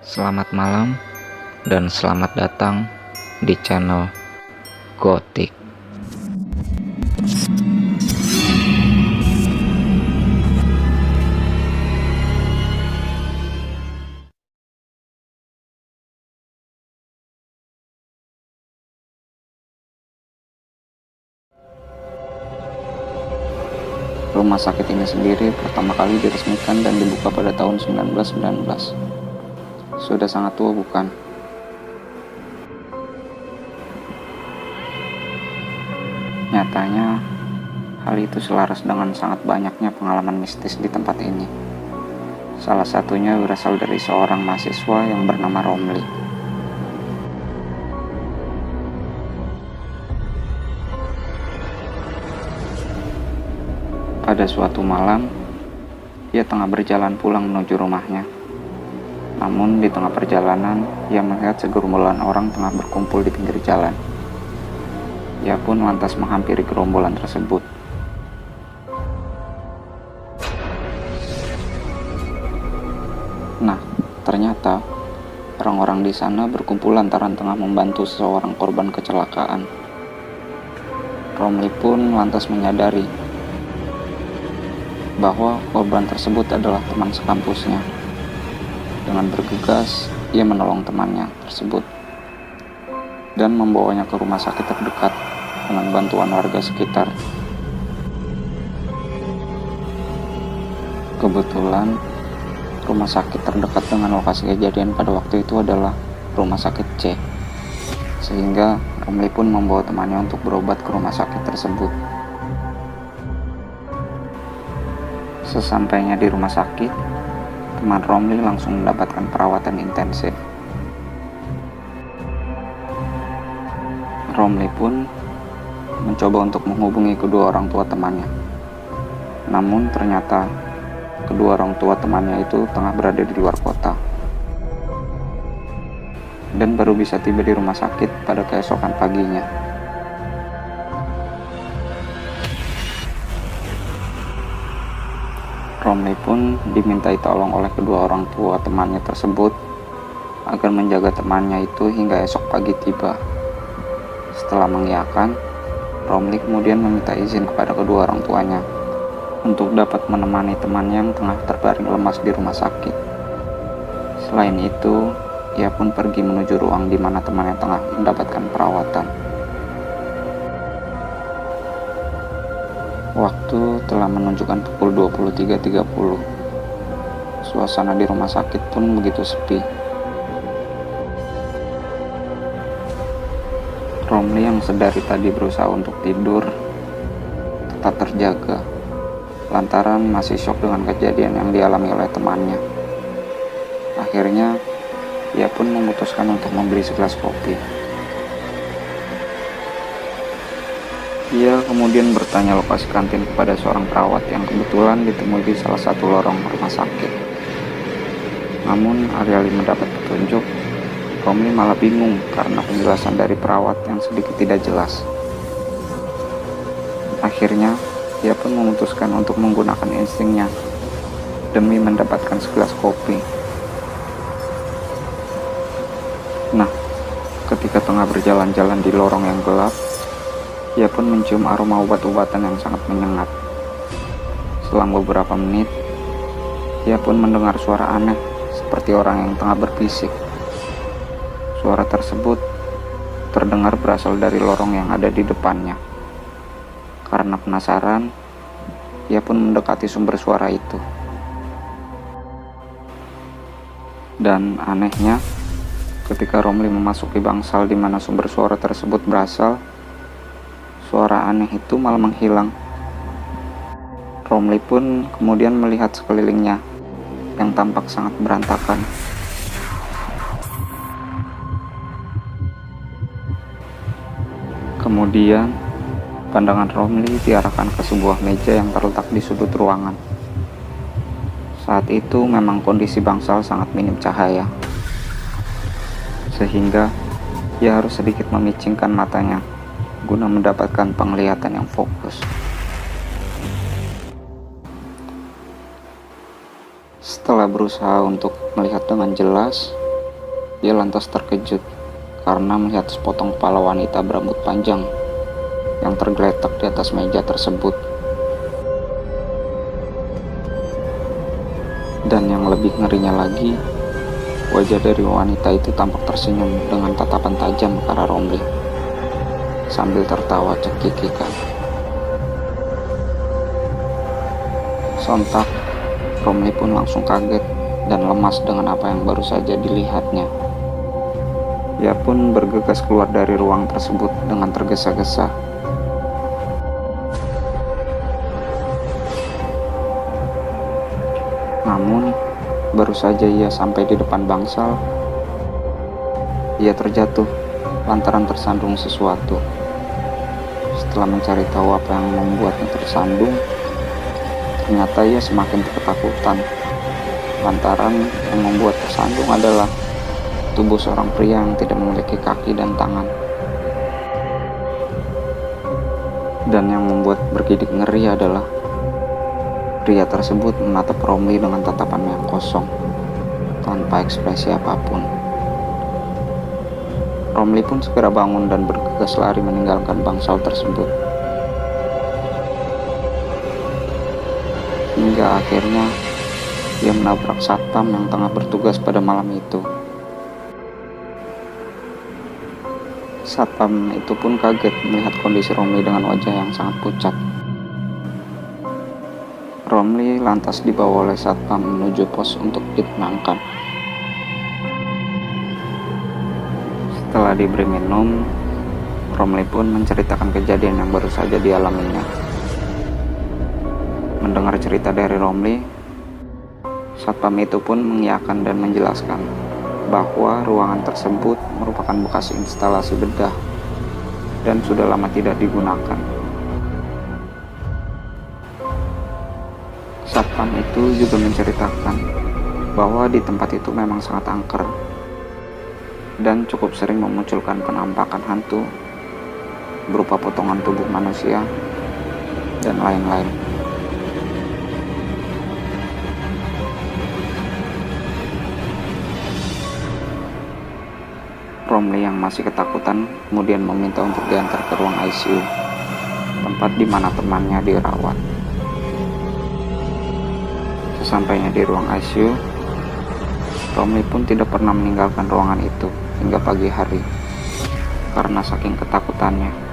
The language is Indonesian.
Selamat malam dan selamat datang di channel Gotik. Rumah sakit ini sendiri pertama kali diresmikan dan dibuka pada tahun 1919. Sudah sangat tua, bukan? Nyatanya, hal itu selaras dengan sangat banyaknya pengalaman mistis di tempat ini. Salah satunya berasal dari seorang mahasiswa yang bernama Romli. Pada suatu malam, ia tengah berjalan pulang menuju rumahnya. Namun di tengah perjalanan, ia melihat segerombolan orang tengah berkumpul di pinggir jalan. Ia pun lantas menghampiri gerombolan tersebut. Nah, ternyata orang-orang di sana berkumpul lantaran tengah membantu seseorang korban kecelakaan. Romli pun lantas menyadari bahwa korban tersebut adalah teman sekampusnya. Dengan bergegas, ia menolong temannya tersebut dan membawanya ke rumah sakit terdekat dengan bantuan warga sekitar. Kebetulan, rumah sakit terdekat dengan lokasi kejadian pada waktu itu adalah rumah sakit C, sehingga Romli pun membawa temannya untuk berobat ke rumah sakit tersebut. Sesampainya di rumah sakit, teman Romli langsung mendapatkan perawatan intensif. Romli pun mencoba untuk menghubungi kedua orang tua temannya. Namun ternyata kedua orang tua temannya itu tengah berada di luar kota dan baru bisa tiba di rumah sakit pada keesokan paginya. Romli pun dimintai tolong oleh kedua orang tua temannya tersebut agar menjaga temannya itu hingga esok pagi tiba. Setelah mengiyakan, Romli kemudian meminta izin kepada kedua orang tuanya untuk dapat menemani temannya yang tengah terbaring lemas di rumah sakit. Selain itu, ia pun pergi menuju ruang di mana temannya tengah mendapatkan perawatan. Waktu telah menunjukkan pukul 23.30. Suasana di rumah sakit pun begitu sepi. Romli yang sedari tadi berusaha untuk tidur tetap terjaga lantaran masih syok dengan kejadian yang dialami oleh temannya. Akhirnya, ia pun memutuskan untuk membeli segelas kopi. Ia kemudian bertanya lokasi kantin kepada seorang perawat yang kebetulan ditemui di salah satu lorong rumah sakit. Namun, alih-alih mendapat petunjuk, Romli malah bingung karena penjelasan dari perawat yang sedikit tidak jelas. Akhirnya, ia pun memutuskan untuk menggunakan instingnya demi mendapatkan segelas kopi. Nah, ketika tengah berjalan-jalan di lorong yang gelap, ia pun mencium aroma obat-obatan yang sangat menyengat. Selang beberapa menit, ia pun mendengar suara aneh seperti orang yang tengah berbisik. Suara tersebut terdengar berasal dari lorong yang ada di depannya. Karena penasaran, ia pun mendekati sumber suara itu. Dan anehnya, ketika Romli memasuki bangsal di mana sumber suara tersebut berasal, suara aneh itu malah menghilang. Romli pun kemudian melihat sekelilingnya yang tampak sangat berantakan. Kemudian, pandangan Romli diarahkan ke sebuah meja yang terletak di sudut ruangan. Saat itu memang kondisi bangsal sangat minim cahaya, sehingga ia harus sedikit memicingkan matanya guna mendapatkan penglihatan yang fokus. Setelah berusaha untuk melihat dengan jelas, Ia lantas terkejut karena melihat sepotong kepala wanita berambut panjang yang tergeletak di atas meja tersebut. Dan yang lebih ngerinya lagi, wajah dari wanita itu tampak tersenyum dengan tatapan tajam ke arah Romli sambil tertawa cekikikan. Sontak, Romli pun langsung kaget dan lemas dengan apa yang baru saja dilihatnya. Ia pun bergegas keluar dari ruang tersebut dengan tergesa-gesa. Namun, baru saja ia sampai di depan bangsal, ia terjatuh lantaran tersandung sesuatu. Setelah mencari tahu apa yang membuatnya tersandung, ternyata ia semakin ketakutan lantaran yang membuat tersandung adalah tubuh seorang pria yang tidak memiliki kaki dan tangan. Dan yang membuat bergidik ngeri adalah pria tersebut menatap Romli dengan tatapan yang kosong tanpa ekspresi apapun. Romli pun segera bangun dan bergegas lari meninggalkan bangsal tersebut. Hingga akhirnya ia menabrak satpam yang tengah bertugas pada malam itu. Satpam itu pun kaget melihat kondisi Romli dengan wajah yang sangat pucat. Romli lantas dibawa oleh satpam menuju pos untuk ditenangkan. Setelah diberi minum, Romli pun menceritakan kejadian yang baru saja dialaminya. Mendengar cerita dari Romli, satpam itu pun mengiyakan dan menjelaskan bahwa ruangan tersebut merupakan bekas instalasi bedah dan sudah lama tidak digunakan. Satpam itu juga menceritakan bahwa di tempat itu memang sangat angker dan cukup sering memunculkan penampakan hantu berupa potongan tubuh manusia dan lain-lain. Romli yang masih ketakutan kemudian meminta untuk diantar ke ruang ICU, tempat di mana temannya dirawat. Sesampainya di ruang ICU, Romli pun tidak pernah meninggalkan ruangan itu hingga pagi hari karena saking ketakutannya.